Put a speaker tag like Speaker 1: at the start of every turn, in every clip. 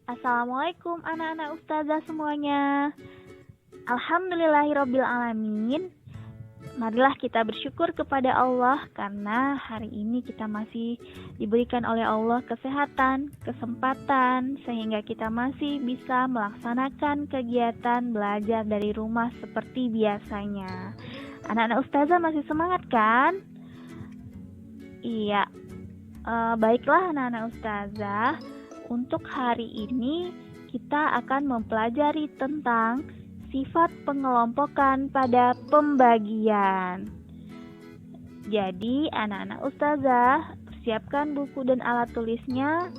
Speaker 1: Assalamualaikum anak-anak ustazah semuanya. Alhamdulillahirabbil alamin. Marilah kita bersyukur kepada Allah karena hari ini kita masih diberikan oleh Allah kesehatan, kesempatan sehingga kita masih bisa melaksanakan kegiatan belajar dari rumah seperti biasanya. Anak-anak ustazah masih semangat kan? Iya. Baiklah anak-anak ustazah. Untuk hari ini kita akan mempelajari tentang sifat pengelompokan pada pembagian. Jadi anak-anak ustazah persiapkan buku dan alat tulisnya.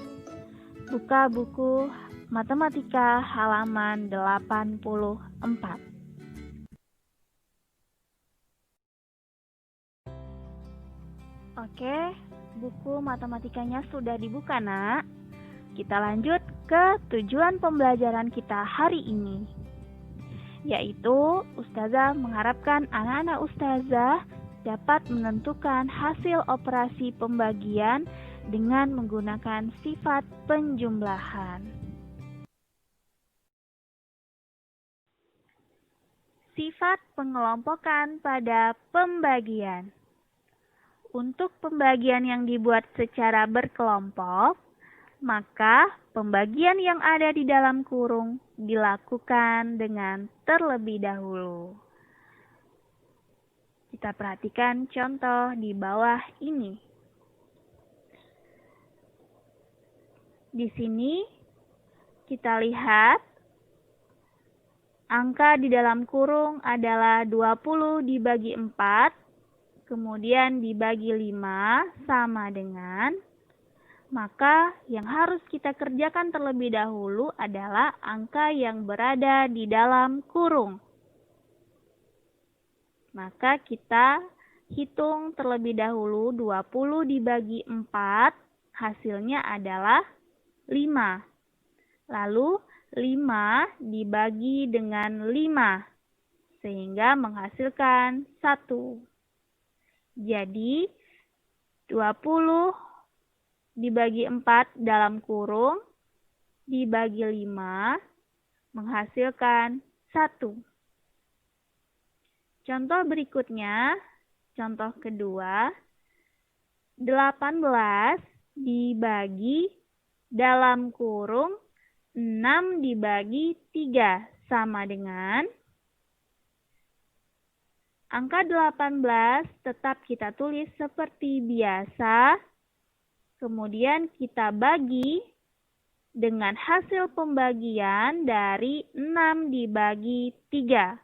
Speaker 1: Buka buku matematika halaman 84. Oke, buku matematikanya sudah dibuka, Nak. Kita lanjut ke tujuan pembelajaran kita hari ini, yaitu ustazah mengharapkan anak-anak ustazah dapat menentukan hasil operasi pembagian dengan menggunakan sifat penjumlahan. Sifat pengelompokan pada pembagian. Untuk pembagian yang dibuat secara berkelompok, maka pembagian yang ada di dalam kurung dilakukan dengan terlebih dahulu. Kita perhatikan contoh di bawah ini. Di sini kita lihat angka di dalam kurung adalah 20 dibagi 4, kemudian dibagi 5 sama dengan, maka yang harus kita kerjakan terlebih dahulu adalah angka yang berada di dalam kurung. Maka kita hitung terlebih dahulu 20 dibagi 4, hasilnya adalah 5. Lalu 5 dibagi dengan 5, sehingga menghasilkan 1. Jadi 20 dibagi 4 dalam kurung, dibagi 5, menghasilkan 1. Contoh berikutnya, contoh kedua, 18 dibagi dalam kurung 6 dibagi 3 sama dengan, angka 18 tetap kita tulis seperti biasa. Kemudian kita bagi dengan hasil pembagian dari 6 dibagi 3.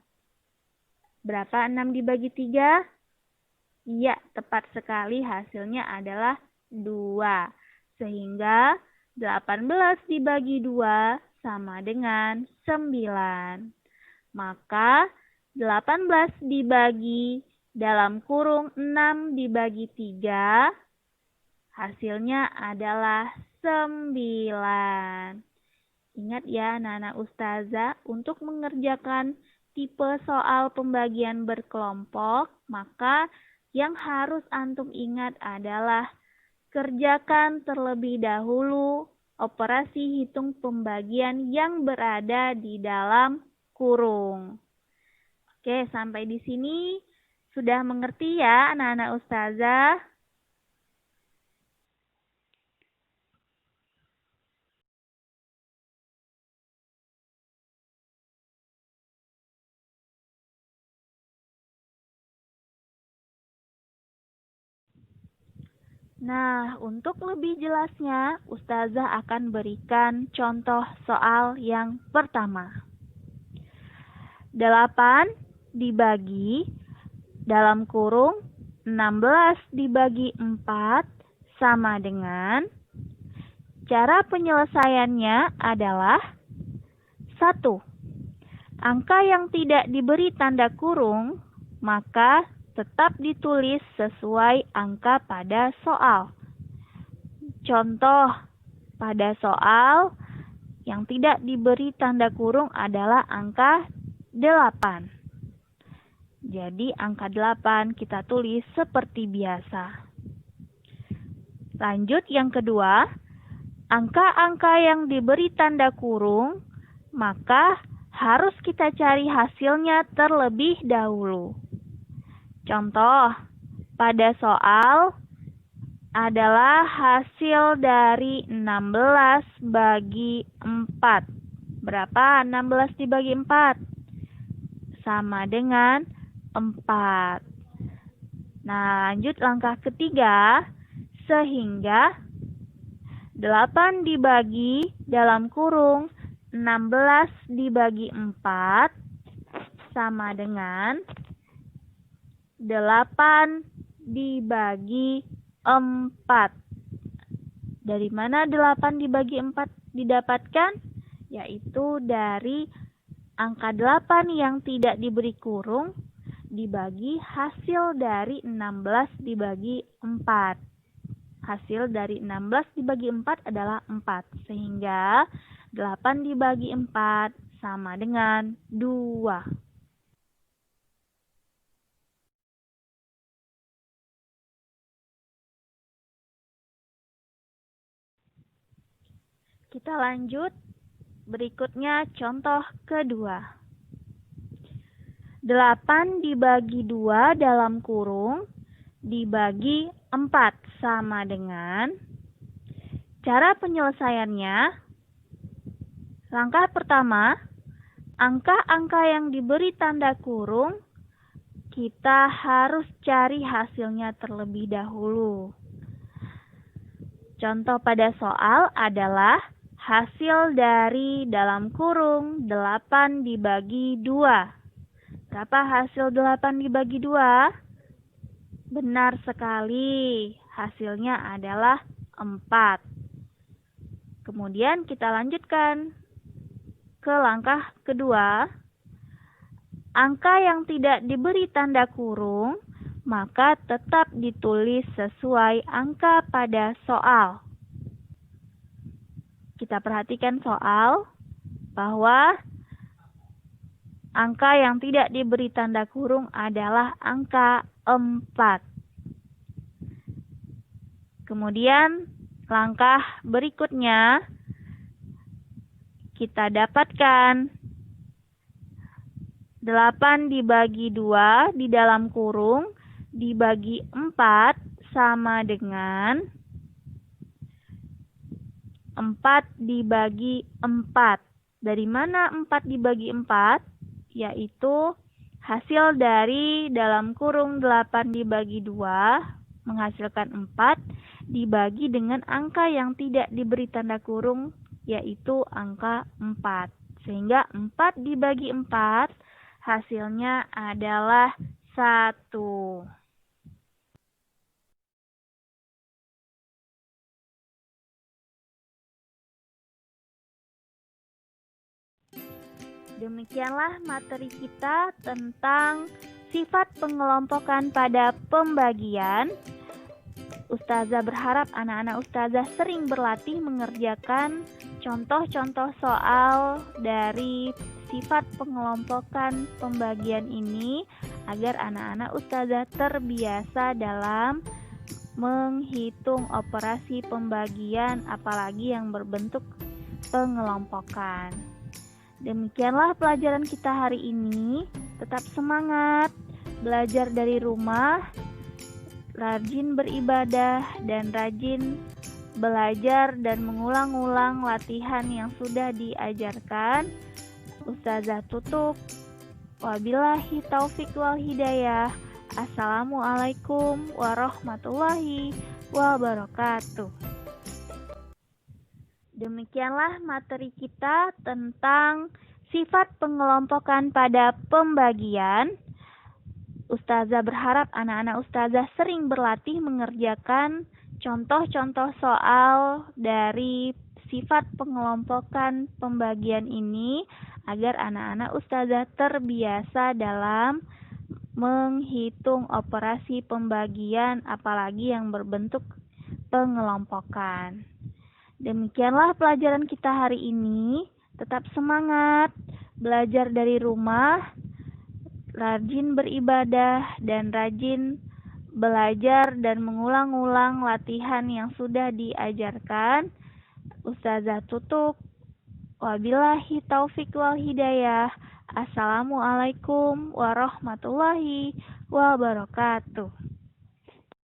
Speaker 1: Berapa 6 dibagi 3? Ya, tepat sekali hasilnya adalah 2. Sehingga 18 dibagi 2 sama dengan 9. Maka 18 dibagi dalam kurung 6 dibagi 3, hasilnya adalah 9. Ingat ya anak-anak ustazah, untuk mengerjakan tipe soal pembagian berkelompok, maka yang harus antum ingat adalah kerjakan terlebih dahulu operasi hitung pembagian yang berada di dalam kurung. Oke, sampai di sini sudah mengerti ya anak-anak ustazah? Nah, untuk lebih jelasnya, ustazah akan berikan contoh soal yang pertama. 8 dibagi dalam kurung 16 dibagi 4 sama dengan, cara penyelesaiannya adalah 1. Angka yang tidak diberi tanda kurung, maka tetap ditulis sesuai angka pada soal. Contoh pada soal yang tidak diberi tanda kurung adalah angka 8. Jadi angka 8 kita tulis seperti biasa. Lanjut yang kedua, angka-angka yang diberi tanda kurung, maka harus kita cari hasilnya terlebih dahulu. Contoh, pada soal adalah hasil dari 16 bagi 4. Berapa 16 dibagi 4? Sama dengan 4. Nah, lanjut langkah ketiga, sehingga 8 dibagi dalam kurung 16 dibagi 4 sama dengan 8 dibagi 4. Dari mana 8 dibagi 4 didapatkan? Yaitu dari angka 8 yang tidak diberi kurung dibagi hasil dari 16 dibagi 4. Hasil dari 16 dibagi 4 adalah 4. Sehingga 8 dibagi 4 sama dengan 2. Kita lanjut. Berikutnya contoh kedua. 8 dibagi 2 dalam kurung dibagi 4 sama dengan, cara penyelesaiannya, langkah pertama, angka-angka yang diberi tanda kurung, kita harus cari hasilnya terlebih dahulu. Contoh pada soal adalah hasil dari dalam kurung 8 dibagi 2. Berapa hasil 8 dibagi 2? Benar sekali, hasilnya adalah 4. Kemudian kita lanjutkan ke langkah kedua. Angka yang tidak diberi tanda kurung, maka tetap ditulis sesuai angka pada soal. Kita perhatikan soal bahwa angka yang tidak diberi tanda kurung adalah angka 4. Kemudian langkah berikutnya kita dapatkan 8 dibagi 2 di dalam kurung dibagi 4 sama dengan 4 dibagi 4. Dari mana 4 dibagi 4? Yaitu hasil dari dalam kurung 8 dibagi 2 menghasilkan 4 dibagi dengan angka yang tidak diberi tanda kurung, yaitu angka 4. Sehingga 4 dibagi 4 hasilnya adalah 1. Demikianlah materi kita tentang sifat pengelompokan pada pembagian. Ustazah berharap anak-anak ustazah sering berlatih mengerjakan contoh-contoh soal dari sifat pengelompokan pembagian ini agar anak-anak ustazah terbiasa dalam menghitung operasi pembagian apalagi yang berbentuk pengelompokan. Demikianlah pelajaran kita hari ini. Tetap semangat, belajar dari rumah, rajin beribadah, dan rajin belajar dan mengulang-ulang latihan yang sudah diajarkan. Ustazah tutup. Wabillahi taufik wal hidayah. Assalamualaikum warahmatullahi wabarakatuh. Demikianlah materi kita tentang sifat pengelompokan pada pembagian. Ustazah berharap anak-anak ustazah sering berlatih mengerjakan contoh-contoh soal dari sifat pengelompokan pembagian ini agar anak-anak ustazah terbiasa dalam menghitung operasi pembagian apalagi yang berbentuk pengelompokan. Demikianlah pelajaran kita hari ini. Tetap semangat, belajar dari rumah, rajin beribadah, dan rajin belajar dan mengulang-ulang latihan yang sudah diajarkan. Ustazah tutup. Wabillahi taufik wal hidayah. Assalamualaikum warahmatullahi wabarakatuh.